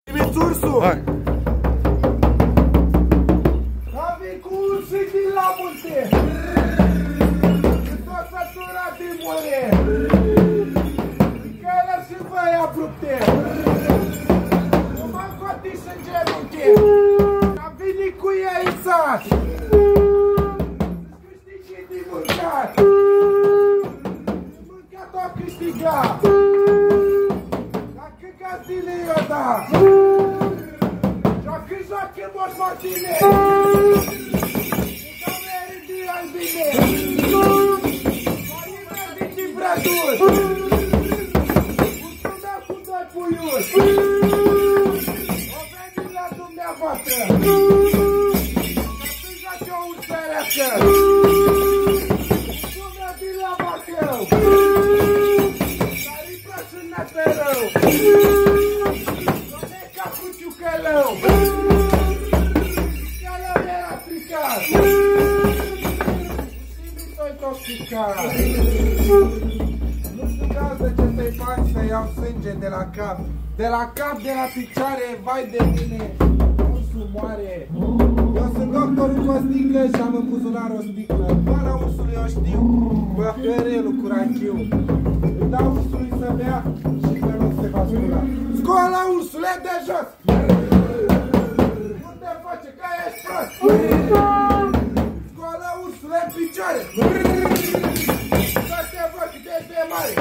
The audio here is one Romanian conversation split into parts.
Primiți ursul? Hai! Am venit cu ursul din la munte! S-o săturat din more! Că ele și voi abrupte! Nu m-am cotit în genunchi! Am venit cu ei în sat! Să-ți câștigi din mâncat! Mâncat o câștiga! Dacă gazile i-o da! Joacă Moș Martine! Doamne, ridică-i bine! Mai mergi din brăduri! Ursul meu cu doi puiuri! O veni la dumneavoastră! Să joace o urțăreață! Ursul meu din la Bacău! Dar-i plac în nătărău! Doamne, ca cu ciucălău! Nu știu cază ce să-i fac să iau sânge de la cap. De la cap, de la picioare, vai de mine, ursul moare. Eu sunt doctorul cu o sticlă și am în buzunar o sticlă. Pana ursului eu știu, băhărelul cu rachiu. Îi dau ursului să bea și pe loc se va scula. Scoala ursule de jos! Nu te face că ești prost! Scoala ursule în picioare! Să te văd de mare!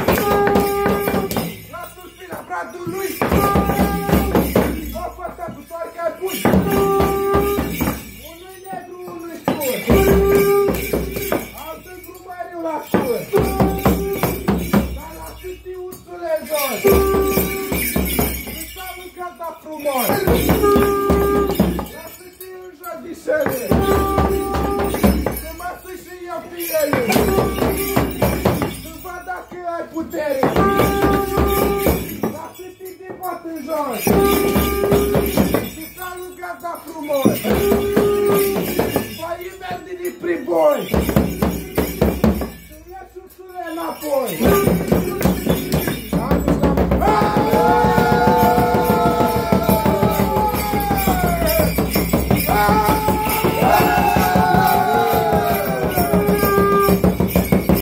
La suspina bradului! O fătă cu soarca-i bun! Unui negru, unui scur! Altul grumăriu la cur! Dar la câtii ursule jos! Nu s-a mâncat da frumos! La câtii în jodișele! Să mă sui și eu piele! Dacă ai putere, lasă-te de pot în jos și salut gata frumos. Vai mergi din priboi.